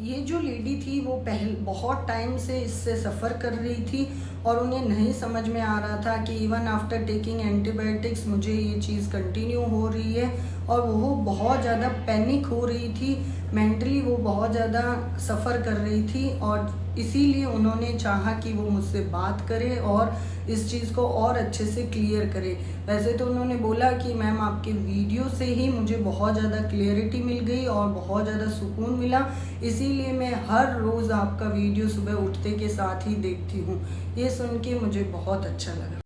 ये जो लेडी थी वो बहुत टाइम से इससे सफ़र कर रही थी और उन्हें नहीं समझ में आ रहा था कि इवन आफ्टर टेकिंग एंटीबायोटिक्स मुझे ये चीज़ कंटिन्यू हो रही है। और वो बहुत ज़्यादा पैनिक हो रही थी, मेंटली वो बहुत ज़्यादा सफ़र कर रही थी और इसीलिए उन्होंने चाहा कि वो मुझसे बात करे और इस चीज़ को और अच्छे से क्लियर करे। वैसे तो उन्होंने बोला कि मैम आपके वीडियो से ही मुझे बहुत ज़्यादा क्लियरिटी मिल गई और बहुत ज़्यादा सुकून मिला, इसीलिए मैं हर रोज़ आपका वीडियो सुबह उठते के साथ ही देखती हूँ। ये सुन के मुझे बहुत अच्छा लगा।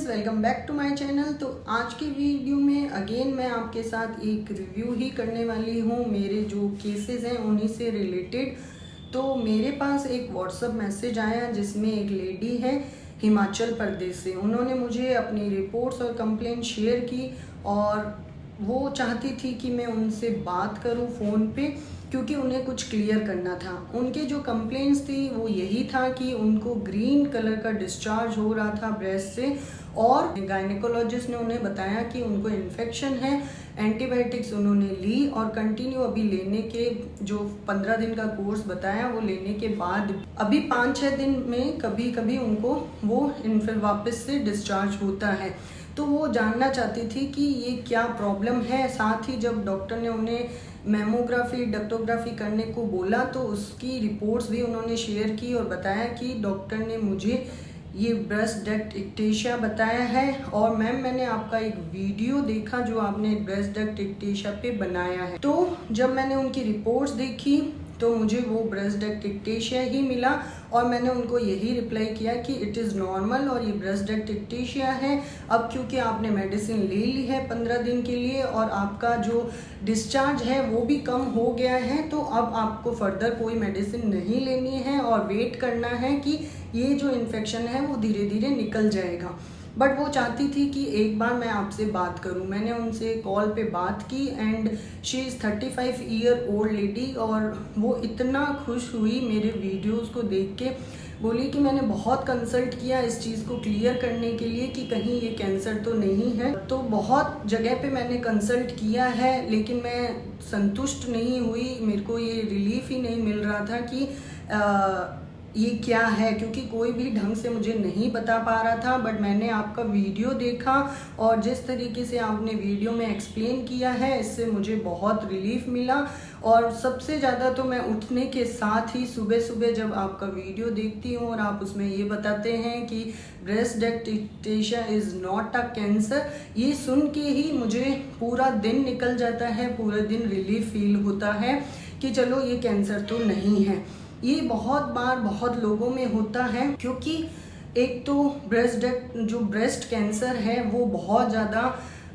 Welcome back to my channel. तो आज की वीडियो में अगेन मैं आपके साथ एक रिव्यू ही करने वाली हूँ, मेरे जो केसेस हैं उन्हीं से रिलेटेड। तो मेरे पास एक व्हाट्सएप मैसेज आया जिसमें एक लेडी है हिमाचल प्रदेश से, उन्होंने मुझे अपनी रिपोर्ट्स और कंप्लेंट शेयर की और वो चाहती थी कि मैं उनसे बात करूं फ़ोन पे, क्योंकि उन्हें कुछ क्लियर करना था। उनके जो कंप्लेंट्स थी वो यही था कि उनको ग्रीन कलर का डिस्चार्ज हो रहा था ब्रेस्ट से और गायनेकोलॉजिस्ट ने उन्हें बताया कि उनको इन्फेक्शन है। एंटीबायोटिक्स उन्होंने ली और कंटिन्यू अभी लेने के जो 15 दिन का कोर्स बताया वो लेने के बाद अभी 5-6 दिन में कभी कभी उनको वो वापस से डिस्चार्ज होता है। तो वो जानना चाहती थी कि ये क्या प्रॉब्लम है। साथ ही जब डॉक्टर ने उन्हें मैमोग्राफी डक्टोग्राफी करने को बोला तो उसकी रिपोर्ट्स भी उन्होंने शेयर की और बताया कि डॉक्टर ने मुझे ये ब्रेस्ट डक्ट इक्टेशिया बताया है। और मैम मैंने आपका एक वीडियो देखा जो आपने ब्रेस्ट डक्ट इक्टेशिया पे बनाया है। तो जब मैंने उनकी रिपोर्ट्स देखी तो मुझे वो ब्रेस्ट डक्ट इक्टेशिया ही मिला और मैंने उनको यही रिप्लाई किया कि इट इज़ नॉर्मल और ये ब्रेस्ट डक्ट इक्टेशिया है। अब क्योंकि आपने मेडिसिन ले ली है 15 दिन के लिए और आपका जो डिस्चार्ज है वो भी कम हो गया है, तो अब आपको फर्दर कोई मेडिसिन नहीं लेनी है और वेट करना है कि ये जो इन्फेक्शन है वो धीरे धीरे निकल जाएगा। बट वो चाहती थी कि एक बार मैं आपसे बात करूं। मैंने उनसे कॉल पे बात की and she is 35 year old lady और वो इतना खुश हुई मेरे वीडियोस को देख के, बोली कि मैंने बहुत कंसल्ट किया इस चीज़ को क्लियर करने के लिए कि कहीं ये कैंसर तो नहीं है। तो बहुत जगह पे मैंने कंसल्ट किया है लेकिन मैं संतुष्ट नहीं हुई, मेरे को ये रिलीफ ही नहीं मिल रहा था कि ये क्या है, क्योंकि कोई भी ढंग से मुझे नहीं बता पा रहा था। बट मैंने आपका वीडियो देखा और जिस तरीके से आपने वीडियो में एक्सप्लेन किया है इससे मुझे बहुत रिलीफ मिला। और सबसे ज़्यादा तो मैं उठने के साथ ही सुबह सुबह जब आपका वीडियो देखती हूँ और आप उसमें ये बताते हैं कि breast duct ectasia is not a cancer, ये सुन के ही मुझे पूरा दिन निकल जाता है, पूरे दिन रिलीफ फील होता है कि चलो ये कैंसर तो नहीं है। ये बहुत बार बहुत लोगों में होता है क्योंकि एक तो ब्रेस्ट कैंसर है वो बहुत ज़्यादा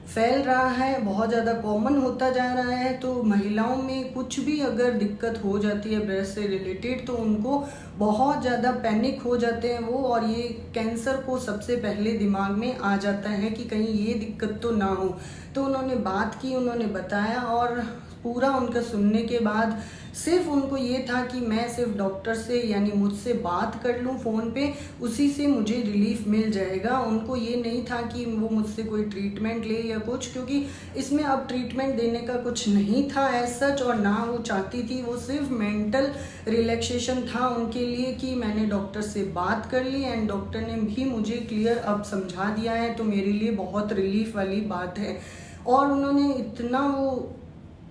फैल रहा है, बहुत ज़्यादा कॉमन होता जा रहा है। तो महिलाओं में कुछ भी अगर दिक्कत हो जाती है ब्रेस्ट से रिलेटेड तो उनको बहुत ज़्यादा पैनिक हो जाते हैं वो, और ये कैंसर को सबसे पहले दिमाग में आ जाता है कि कहीं ये दिक्कत तो ना हो। तो उन्होंने बात की, उन्होंने बताया और पूरा उनका सुनने के बाद सिर्फ उनको ये था कि मैं सिर्फ डॉक्टर से यानी मुझसे बात कर लूँ फ़ोन पे, उसी से मुझे रिलीफ मिल जाएगा। उनको ये नहीं था कि वो मुझसे कोई ट्रीटमेंट ले या कुछ, क्योंकि इसमें अब ट्रीटमेंट देने का कुछ नहीं था एज सच, और ना वो चाहती थी। वो सिर्फ मेंटल रिलैक्सेशन था उनके लिए कि मैंने डॉक्टर से बात कर ली एंड डॉक्टर ने भी मुझे क्लियर अब समझा दिया है, तो मेरे लिए बहुत रिलीफ वाली बात है। और उन्होंने इतना वो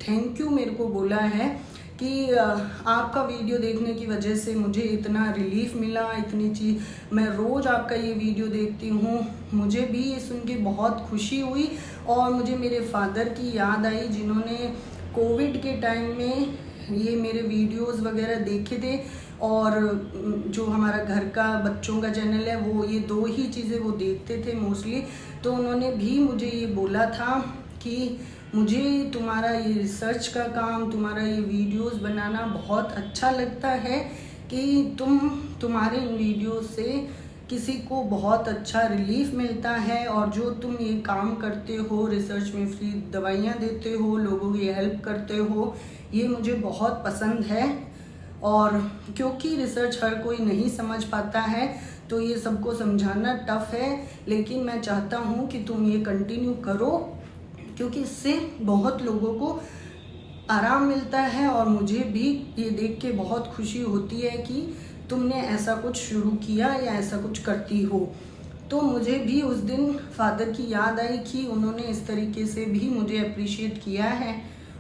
थैंक यू मेरे को बोला है कि आपका वीडियो देखने की वजह से मुझे इतना रिलीफ मिला, इतनी चीज़ मैं रोज़ आपका ये वीडियो देखती हूँ। मुझे भी ये सुन के बहुत खुशी हुई और मुझे मेरे फादर की याद आई जिन्होंने कोविड के टाइम में ये मेरे वीडियोस वगैरह देखे थे, और जो हमारा घर का बच्चों का चैनल है वो ये 2 ही चीज़ें वो देखते थे मोस्टली। तो उन्होंने भी मुझे ये बोला था कि मुझे तुम्हारा ये रिसर्च का काम, तुम्हारा ये वीडियोस बनाना बहुत अच्छा लगता है कि तुम्हारे इन वीडियो से किसी को बहुत अच्छा रिलीफ मिलता है, और जो तुम ये काम करते हो, रिसर्च में फ्री दवाइयाँ देते हो, लोगों की हेल्प करते हो, ये मुझे बहुत पसंद है। और क्योंकि रिसर्च हर कोई नहीं समझ पाता है तो ये सबको समझाना टफ है, लेकिन मैं चाहता हूँ कि तुम ये कंटिन्यू करो क्योंकि इससे बहुत लोगों को आराम मिलता है। और मुझे भी ये देख के बहुत खुशी होती है कि तुमने ऐसा कुछ शुरू किया या ऐसा कुछ करती हो। तो मुझे भी उस दिन फादर की याद आई कि उन्होंने इस तरीके से भी मुझे अप्रिशिएट किया है,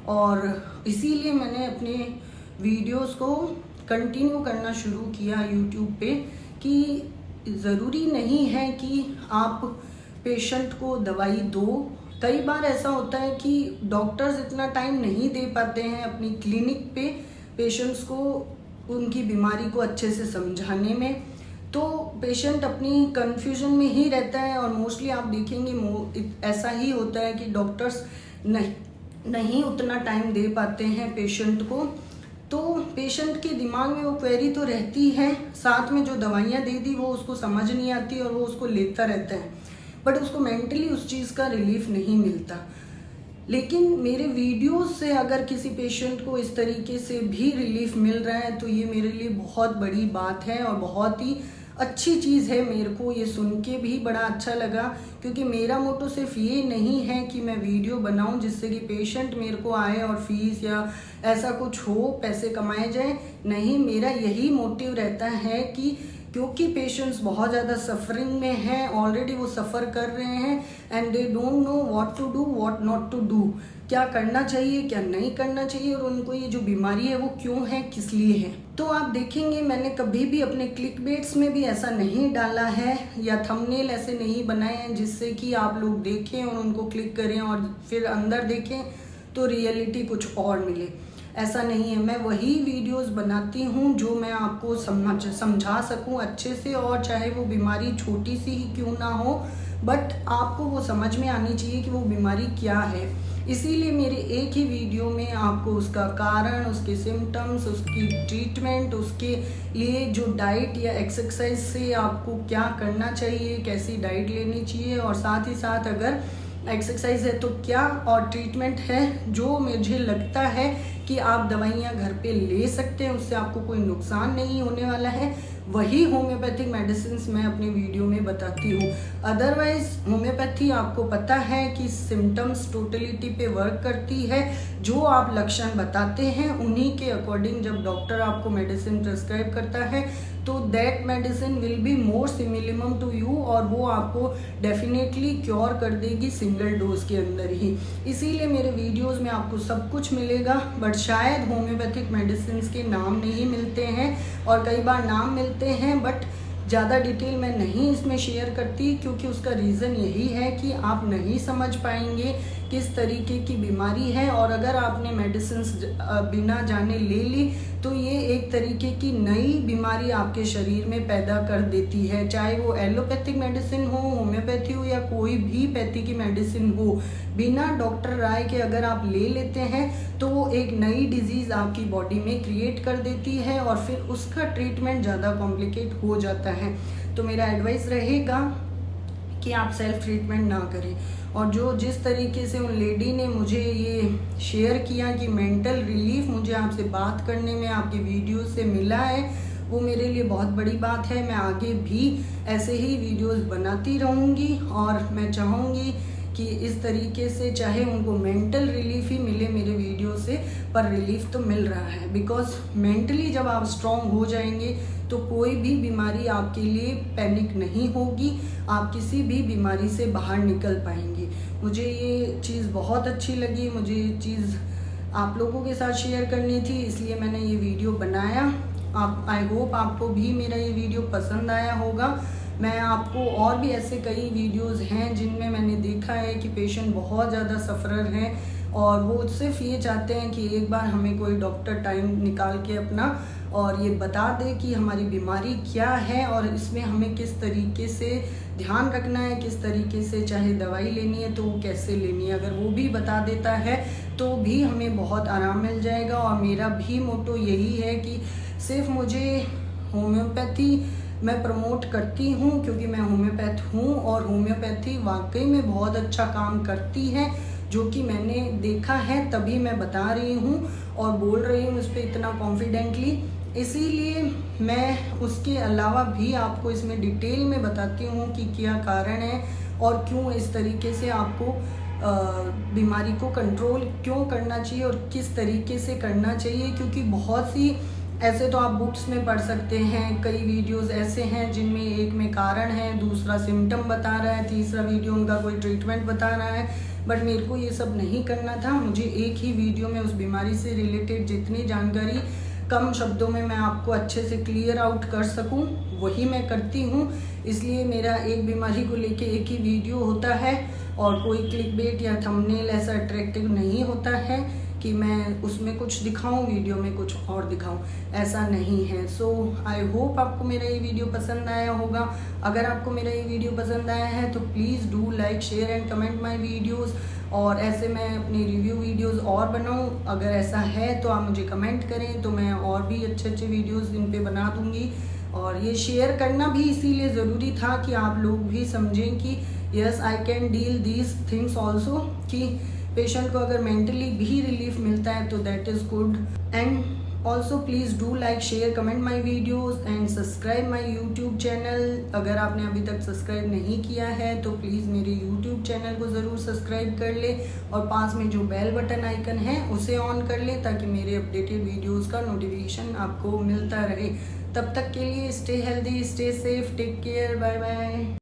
और इसीलिए मैंने अपने वीडियोस को कंटिन्यू करना शुरू किया यूट्यूब पे कि ज़रूरी नहीं है कि आप पेशेंट को दवाई दो। कई बार ऐसा होता है कि डॉक्टर्स इतना टाइम नहीं दे पाते हैं अपनी क्लिनिक पे पेशेंट्स को उनकी बीमारी को अच्छे से समझाने में, तो पेशेंट अपनी कन्फ्यूजन में ही रहता है। और मोस्टली आप देखेंगे ऐसा ही होता है कि डॉक्टर्स नहीं उतना टाइम दे पाते हैं पेशेंट को। तो पेशेंट के दिमाग में वो क्वेरी तो रहती है, साथ में जो दवाइयाँ दे दी वो उसको समझ नहीं आती और वो उसको लेता रहता है, बट उसको मेंटली उस चीज़ का रिलीफ नहीं मिलता। लेकिन मेरे वीडियोस से अगर किसी पेशेंट को इस तरीके से भी रिलीफ मिल रहा है तो ये मेरे लिए बहुत बड़ी बात है और बहुत ही अच्छी चीज़ है। मेरे को ये सुन के भी बड़ा अच्छा लगा, क्योंकि मेरा मोटो सिर्फ ये नहीं है कि मैं वीडियो बनाऊं जिससे कि पेशेंट मेरे को आए और फीस या ऐसा कुछ हो, पैसे कमाए जाए। नहीं, मेरा यही मोटिव रहता है कि क्योंकि पेशेंट्स बहुत ज़्यादा सफरिंग में हैं, ऑलरेडी वो सफ़र कर रहे हैं and they don't know what to do what not to do, क्या करना चाहिए क्या नहीं करना चाहिए, और उनको ये जो बीमारी है वो क्यों है, किस लिए है। तो आप देखेंगे मैंने कभी भी अपने क्लिकबेट्स में भी ऐसा नहीं डाला है या थंबनेल ऐसे नहीं बनाए हैं जिससे कि आप लोग देखें और उनको क्लिक करें और फिर अंदर देखें तो रियलिटी कुछ और मिले। ऐसा नहीं है, मैं वही वीडियोस बनाती हूँ जो मैं आपको समझा सकूँ अच्छे से, और चाहे वो बीमारी छोटी सी ही क्यों ना हो, बट आपको वो समझ में आनी चाहिए कि वो बीमारी क्या है। इसीलिए मेरे एक ही वीडियो में आपको उसका कारण, उसके सिम्टम्स, उसकी ट्रीटमेंट, उसके लिए जो डाइट या एक्सरसाइज से आपको क्या करना चाहिए, कैसी डाइट लेनी चाहिए, और साथ ही साथ अगर एक्सरसाइज है तो क्या, और ट्रीटमेंट है जो मुझे लगता है कि आप दवाइयाँ घर पे ले सकते हैं, उससे आपको कोई नुकसान नहीं होने वाला है, वही होम्योपैथिक मेडिसिन्स मैं अपने वीडियो में बताती हूँ। अदरवाइज होम्योपैथी आपको पता है कि सिम्टम्स टोटलिटी पे वर्क करती है, जो आप लक्षण बताते हैं उन्हीं के अकॉर्डिंग जब डॉक्टर आपको मेडिसिन प्रिस्क्राइब करता है तो that medicine will be more similimum to you, और वो आपको डेफिनेटली क्योर कर देगी सिंगल डोज के अंदर ही। इसीलिए मेरे वीडियोस में आपको सब कुछ मिलेगा, बट शायद होम्योपैथिक मेडिसिन के नाम नहीं मिलते हैं, और कई बार नाम मिलते हैं बट ज़्यादा डिटेल मैं नहीं इसमें शेयर करती, क्योंकि उसका रीज़न यही है कि आप नहीं समझ पाएंगे किस तरीके की बीमारी है, और अगर आपने मेडिसिन बिना जाने ले ली तो ये एक तरीके की नई बीमारी आपके शरीर में पैदा कर देती है। चाहे वो एलोपैथिक मेडिसिन हो, होम्योपैथी हो, या कोई भी पैथी की मेडिसिन हो, बिना डॉक्टर राय के अगर आप ले लेते हैं तो वो एक नई डिजीज़ आपकी बॉडी में क्रिएट कर देती है, और फिर उसका ट्रीटमेंट ज़्यादा कॉम्प्लिकेट हो जाता है। तो मेरा एडवाइस रहेगा कि आप सेल्फ ट्रीटमेंट ना करें। और जो जिस तरीके से उन लेडी ने मुझे ये शेयर किया कि मेंटल रिलीफ मुझे आपसे बात करने में आपकी वीडियो से मिला है, वो मेरे लिए बहुत बड़ी बात है। मैं आगे भी ऐसे ही वीडियोस बनाती रहूँगी, और मैं चाहूँगी कि इस तरीके से चाहे उनको मेंटल रिलीफ ही मिले मेरे वीडियो से, पर रिलीफ तो मिल रहा है। बिकॉज मेंटली जब आप स्ट्रॉन्ग हो जाएंगे तो कोई भी बीमारी आपके लिए पैनिक नहीं होगी, आप किसी भी बीमारी से बाहर निकल पाएंगे। मुझे ये चीज़ बहुत अच्छी लगी, मुझे ये चीज़ आप लोगों के साथ शेयर करनी थी, इसलिए मैंने ये वीडियो बनाया। आई होप आपको भी मेरा ये वीडियो पसंद आया होगा। मैं आपको और भी ऐसे कई वीडियोस हैं जिनमें मैंने देखा है कि पेशेंट बहुत ज़्यादा सफ़रर हैं और वो सिर्फ ये चाहते हैं कि एक बार हमें कोई डॉक्टर टाइम निकाल के अपना और ये बता दे कि हमारी बीमारी क्या है और इसमें हमें किस तरीके से ध्यान रखना है, किस तरीके से चाहे दवाई लेनी है तो वो कैसे लेनी है। अगर वो भी बता देता है तो भी हमें बहुत आराम मिल जाएगा। और मेरा भी मोटो यही है कि सिर्फ मुझे होम्योपैथी मैं प्रमोट करती हूँ क्योंकि मैं होम्योपैथ हूँ और होम्योपैथी वाकई में बहुत अच्छा काम करती है, जो कि मैंने देखा है तभी मैं बता रही हूँ और बोल रही हूँ इस पर इतना कॉन्फिडेंटली। इसीलिए मैं उसके अलावा भी आपको इसमें डिटेल में बताती हूँ कि क्या कारण है और क्यों इस तरीके से आपको बीमारी को कंट्रोल क्यों करना चाहिए और किस तरीके से करना चाहिए। क्योंकि बहुत सी ऐसे तो आप बुक्स में पढ़ सकते हैं, कई वीडियोस ऐसे हैं जिनमें एक में कारण है, दूसरा सिम्टम बता रहा है, तीसरा वीडियो उनका कोई ट्रीटमेंट बता रहा है। बट मेरे को ये सब नहीं करना था। मुझे एक ही वीडियो में उस बीमारी से रिलेटेड जितनी जानकारी कम शब्दों में मैं आपको अच्छे से क्लियर आउट कर सकूं वही मैं करती हूं। इसलिए मेरा एक बीमारी को लेके एक ही वीडियो होता है और कोई क्लिकबेट या थंबनेल ऐसा अट्रैक्टिव नहीं होता है कि मैं उसमें कुछ दिखाऊं वीडियो में कुछ और दिखाऊं, ऐसा नहीं है। सो आई होप आपको मेरा ये वीडियो पसंद आया होगा। अगर आपको मेरा ये वीडियो पसंद आया है तो please do like share and comment my videos और ऐसे मैं अपनी रिव्यू वीडियोस और बनाऊं। अगर ऐसा है तो आप मुझे कमेंट करें तो मैं और भी अच्छे अच्छे वीडियोस इन पे बना दूंगी। और ये शेयर करना भी इसीलिए ज़रूरी था कि आप लोग भी समझें कि yes I can deal these things also, कि पेशेंट को अगर मेंटली भी रिलीफ मिलता है तो that is good. And also please do like share comment my videos and subscribe my YouTube channel. अगर आपने अभी तक सब्सक्राइब नहीं किया है तो प्लीज़ मेरे यूट्यूब चैनल को ज़रूर सब्सक्राइब कर ले और पास में जो बेल बटन आइकन है उसे ऑन कर ले ताकि मेरे अपडेटेड वीडियोज़ का नोटिफिकेशन आपको मिलता रहे। तब तक के लिए stay healthy, stay safe, take care, bye bye.